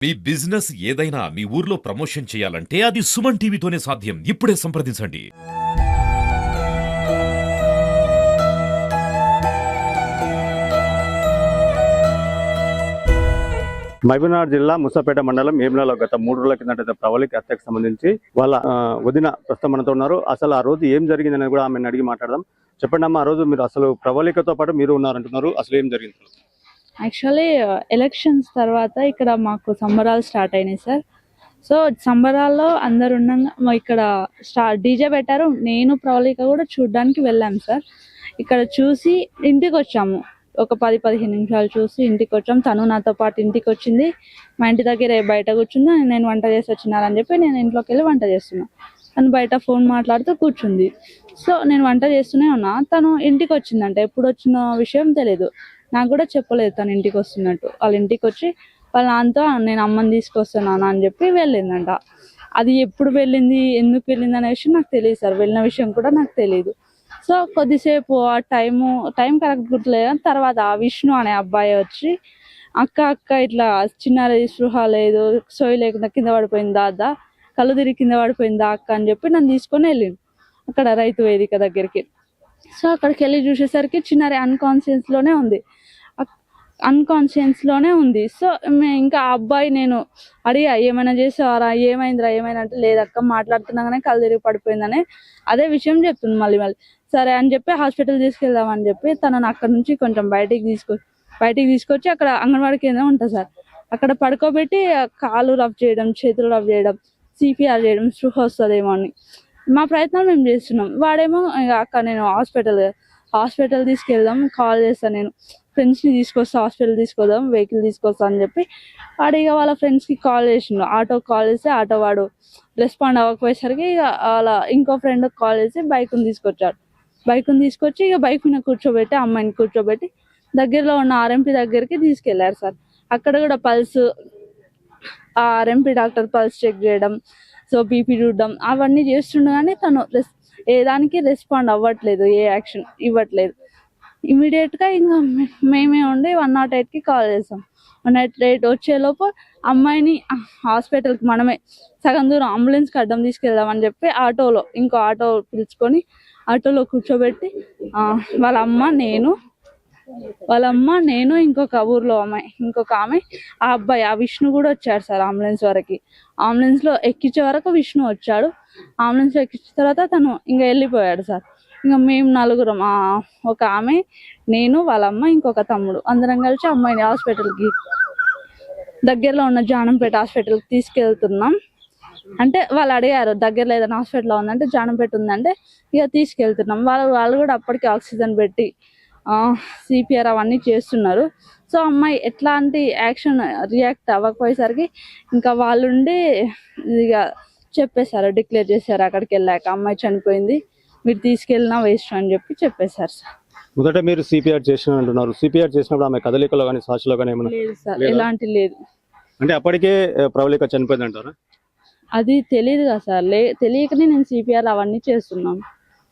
మీ business ఏదైనా మీ ఊర్లో promotion చేయాలంటే అది సుమన్ టీవీతోనే సాధ్యం. ఇప్పుడే సంప్రదించండి. మహబూబ్నగర్ జిల్లా ముసాపేట మండలం ఏమ్లలో గత 3 రోజుల కిందట ప్రవళిక హత్యకు సంబంధించి వాళ్ళ వదిన ప్రస్తుతం మనతో ఉన్నారు. అసలు ఆ రోజు ఏం జరిగిందని కూడా ఆమెను అడిగి మాట్లాడదాం. చెప్పండి అమ్మా, ఆ రోజు మీరు అసలు ప్రవళికతో పాటు మీరు ఉన్నారంటున్నారు, అసలు ఏం జరిగింది? యాక్చువల్లీ ఎలక్షన్స్ తర్వాత ఇక్కడ మాకు సంబరాలు స్టార్ట్ అయినాయి సార్. సో సంబరాల్లో అందరు ఉన్నాక ఇక్కడ డీజే పెట్టారు. నేను ప్రవళిక కూడా చూడడానికి వెళ్ళాం సార్. ఇక్కడ చూసి ఇంటికి వచ్చాము. ఒక 10-15 నిమిషాలు చూసి ఇంటికి వచ్చాం. తను నాతో పాటు ఇంటికి వచ్చింది. మా ఇంటి దగ్గర బయట కూర్చుంది. నేను వంట చేసి వచ్చినారని చెప్పి నేను ఇంట్లోకి వెళ్ళి వంట చేస్తున్నా. తను బయట ఫోన్ మాట్లాడుతూ కూర్చుంది. సో నేను వంట చేస్తూనే ఉన్నా. తను ఇంటికి వచ్చిందంట. ఎప్పుడు వచ్చిన విషయం తెలియదు. నాకు కూడా చెప్పలేదు తను ఇంటికి వస్తున్నట్టు. వాళ్ళ ఇంటికి వచ్చి వాళ్ళ నాన్నతో నేను అమ్మని తీసుకొస్తున్నాను అని చెప్పి వెళ్ళిందంట. అది ఎప్పుడు వెళ్ళింది, ఎందుకు వెళ్ళింది అనే విషయం నాకు తెలియదు సార్. వెళ్ళిన విషయం కూడా నాకు తెలియదు. సో కొద్దిసేపు ఆ టైం కరెక్ట్ గుర్తులేదు. తర్వాత ఆ విష్ణు అనే అబ్బాయి వచ్చి అక్క ఇట్లా చిన్న స్పృహ లేదు, సోయి లేకుండా కింద పడిపోయింది దాదా, కళ్ళు తిరిగి కింద పడిపోయిందా అక్క అని చెప్పి నన్ను తీసుకొని వెళ్ళిండు అక్కడ రైతు వేదిక దగ్గరికి. సో అక్కడికి వెళ్ళి చూసేసరికి చిన్నారి అన్కాన్షియన్స్ లోనే ఉంది. సో ఇంకా ఆ అబ్బాయి నేను అడిగా, ఏమైనా చేసావారా, ఏమైందిరా ఏమైనా అంటే, లేదక్క మాట్లాడుతున్నాగానే కళ్ళు తిరిగి పడిపోయిందని అదే విషయం చెప్తుంది మళ్ళీ. సరే అని చెప్పి హాస్పిటల్ తీసుకెళ్దామని చెప్పి తనను అక్కడ నుంచి కొంచెం బయటికి తీసుకొచ్చి అక్కడ అంగన్వాడీ కేంద్రం ఉంటుంది సార్, అక్కడ పడుకోబెట్టి కాలు రబ్ చేయడం, చేతులు రబ్ చేయడం, సిపిఆర్ చేయడం, స్పృహ వస్తుందేమో అని మా ప్రయత్నం మేము చేస్తున్నాం. వాడేమో అక్క నేను హాస్పిటల్ తీసుకెళ్దాం, కాల్ చేస్తాను, నేను ఫ్రెండ్స్ని తీసుకొస్తా, హాస్పిటల్ తీసుకొద్దాం, వెహికల్ తీసుకొస్తా అని చెప్పి వాడు ఇక వాళ్ళ ఫ్రెండ్స్కి కాల్ చేసిండు. ఆటోకి కాల్ చేస్తే ఆటో వాడు రెస్పాండ్ అవ్వకపోయేసరికి ఇక వాళ్ళ ఇంకో ఫ్రెండ్కి కాల్ చేసి బైక్ని తీసుకొచ్చి ఇక బైక్ మీద కూర్చోబెట్టి అమ్మాయిని కూర్చోబెట్టి దగ్గరలో ఉన్న ఆర్ఎంపీ దగ్గరికి తీసుకెళ్లారు సార్. అక్కడ కూడా పల్స్, ఆ ఆర్ఎంపీ డాక్టర్ పల్స్ చెక్ చేయడం, సో బీపీ చూడడం అవన్నీ చేస్తుండగానే తను ఏ దానికి రెస్పాండ్ అవ్వట్లేదు, ఏ యాక్షన్ ఇవ్వట్లేదు. ఇమీడియట్గా ఇంకా మేమే ఉండి 108కి కాల్ చేసాం. 108 వచ్చేలోపు అమ్మాయిని హాస్పిటల్కి మనమే సగం దూరం అంబులెన్స్కి అడ్డం తీసుకెళ్దామని చెప్పి ఇంకో ఆటో పిలుచుకొని ఆటోలో కూర్చోబెట్టి వాళ్ళ అమ్మ నేను ఇంకొక ఊర్లో ఇంకొక ఆమె, ఆ అబ్బాయి ఆ విష్ణు కూడా వచ్చాడు సార్ అంబులెన్స్ వరకు. అంబులెన్స్లో ఎక్కించే వరకు విష్ణు వచ్చాడు. అంబులెన్స్లో ఎక్కించిన తర్వాత తను ఇంకా వెళ్ళిపోయాడు సార్. ఇంకా మేము నలుగురం, ఒక ఆమె, నేను, వాళ్ళమ్మ, ఇంకొక తమ్ముడు, అందరం కలిసి అమ్మాయిని హాస్పిటల్కి దగ్గరలో ఉన్న జానంపేట హాస్పిటల్కి తీసుకెళ్తున్నాం. అంటే వాళ్ళు అడిగారు దగ్గరలో ఏదైనా హాస్పిటల్ ఉందంటే జానంపేట ఉందంటే ఇక తీసుకెళ్తున్నాం. వాళ్ళు కూడా అప్పటికి ఆక్సిజన్ పెట్టి సిపిఆర్ అవన్నీ చేస్తున్నారు. సో అమ్మాయి ఎట్లాంటి యాక్షన్ రియాక్ట్ అవ్వకపోయేసరికి ఇంకా వాళ్ళుండి ఇక చెప్పేశారు, డిక్లేర్ చేశారు అక్కడికి వెళ్ళాక, అమ్మాయి చనిపోయింది, మీరు తీసుకెళ్ళినా వేస్ట్ అని చెప్పి చెప్పేశారు సార్. మొదట మీరు సిపిఆర్ చేసిన అంటున్నారు, సిపిఆర్ చేసినప్పుడు ఆమె కదలికలో కానీ శ్వాసలో కానీ ఏమన్నా లేదు సార్, ఎలాంటి లేదు. అంటే అప్పటికే ప్రవళిక చనిపోయింది అంటారా? అది తెలియదు కదా సార్, తెలియకనే నేను సిపిఆర్ అవన్నీ చేస్తున్నాను.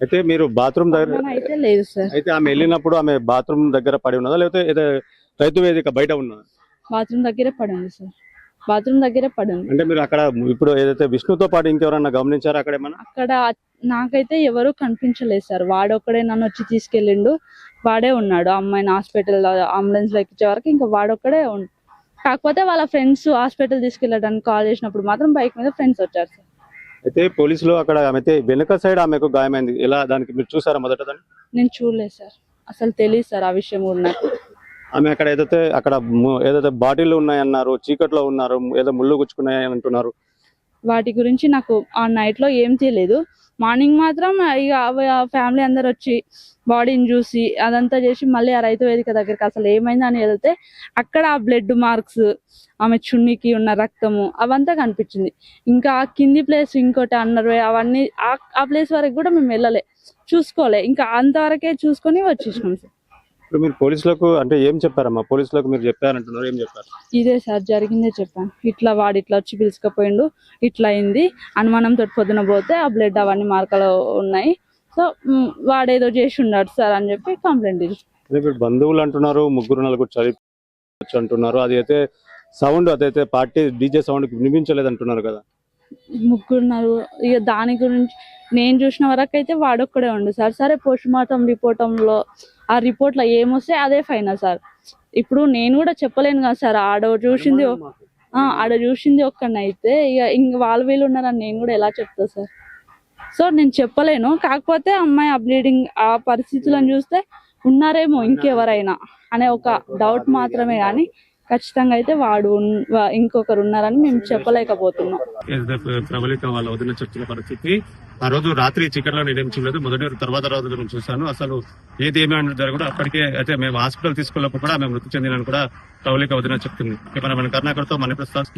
అయితే మీరు బాత్రూమ్ దగ్గర అయితే లేదు సార్. అయితే ఆమె వెళ్ళినప్పుడు ఆమె బాత్రూమ్ దగ్గర పడి ఉన్నదా, లేకపోతే రైతు వేదిక బయట ఉన్నదా? బాత్రూమ్ దగ్గరే పడింది సార్, బాత్రూమ్ దగ్గరే పడింది. అంటే మీరు అక్కడ ఇప్పుడు ఏదైతే విష్ణుతో పాటు ఇంకెవరన్నా గమనించారా అక్కడ ఏమన్నా? అక్కడ నాకైతే ఎవరు కనిపించలేదు సార్. వాడొక్కడే నన్ను వచ్చి తీసుకెళ్ళిండు, వాడే ఉన్నాడు. అమ్మాయిని హాస్పిటల్ అంబులెన్స్ లో ఎక్కించే వరకు ఇంకా వాడొక్కడే కాకపోతే వాళ్ళ ఫ్రెండ్స్ హాస్పిటల్ తీసుకెళ్ళడానికి కాల్ చేసినప్పుడు మాత్రం బైక్ మీద ఫ్రెండ్స్ వచ్చారు సార్. అయితే పోలీసులు అక్కడ ఆమె వెనుక సైడ్ ఆమెకు గాయమైంది, ఎలా దానికి మీరు చూసారా మొదట? నేను చూడలేదు సార్, అసలు తెలియదు సార్ ఆ విషయం కూడా నాకు. ఆమె అక్కడ ఏదైతే బాటిల్ ఉన్నాయన్నారు, చీకట్లో ఉన్నారు, ఏదో ముళ్ళు గుచ్చుకున్నాయని అంటున్నారు. వాటి గురించి నాకు ఆ నైట్ లో ఏం తెలియదు. మార్నింగ్ మాత్రం ఇక ఫ్యామిలీ అందరు వచ్చి బాడీని చూసి అదంతా చేసి మళ్ళీ ఆ రైతు వేదిక దగ్గరికి అసలు ఏమైందని వెళ్తే అక్కడ ఆ బ్లడ్ మార్క్స్, ఆమె చున్నీకి ఉన్న రక్తము అవంతా కనిపించింది. ఇంకా ఆ కింది ప్లేస్ ఇంకోటి అన్నారు, అవన్నీ ఆ ప్లేస్ వరకు కూడా మేము చూసుకోలే, ఇంకా అంతవరకే చూసుకొని వచ్చేసినాం సార్. ఇప్పుడు మీరు పోలీసులకు అంటే ఏం చెప్పారమ్మా? పోలీసులకు మీరు చెప్పారంటున్నారు, ఏం చెప్పారు? ఇదే సార్ జరిగిందే చెప్పాను. వాడు ఇట్లా వచ్చి పిలుచుకపోయిండు, ఇట్లా అయింది, అనుమానంతో పొద్దున పోతే ఆ బ్లడ్ అవన్నీ మార్కలు ఉన్నాయి, సో వాడేదో చేసి ఉన్నాడు సార్ అని చెప్పి కంప్లైంట్ ఇచ్చి. బంధువులు అంటున్నారు 3-4 చదివచ్చు అంటున్నారు, అది అయితే సౌండ్ అదైతే పార్టీ డీజే సౌండ్ వినిపించలేదు అంటున్నారు కదా. ముగ్గురున్నారు. ఇక దాని గురించి నేను చూసిన వరకు అయితే వాడొక్కడే ఉండు సార్. సరే పోస్ట్ మార్టం రిపోర్టంలో ఆ రిపోర్ట్లో ఏమొస్తే అదే ఫైనల్ సార్. ఇప్పుడు నేను కూడా చెప్పలేను కదా సార్. ఆడ చూసింది ఒక్కనైతే ఇక వాళ్ళు వీళ్ళు ఉన్నారని నేను కూడా ఎలా చెప్తా సార్. సో నేను చెప్పలేను. కాకపోతే అమ్మాయి ఆ బ్లీడింగ్ ఆ పరిస్థితులను చూస్తే ఉన్నారేమో ఇంకెవరైనా అనే ఒక డౌట్ మాత్రమే, కానీ ఖచ్చితంగా అయితే ఇంకొకరు ఉన్నారని మేము చెప్పలేకపోతున్నాం. ప్రబలిక వాళ్ళ వదిన చర్చల పరిస్థితి ఆ రోజు రాత్రి చికెన్ లో నేనేం చూడలేదు. మొదటి తర్వాత రోజు నేను చూశాను. అసలు ఏది ఏమైనా జరగదు. అప్పటికే అయితే మేము హాస్పిటల్ తీసుకున్నప్పుడు కూడా మేము మృతి చెందినని కూడా ప్రబలిక వదిన చెప్తుంది. మన కర్ణాకర్తో మణిప్రసాద్.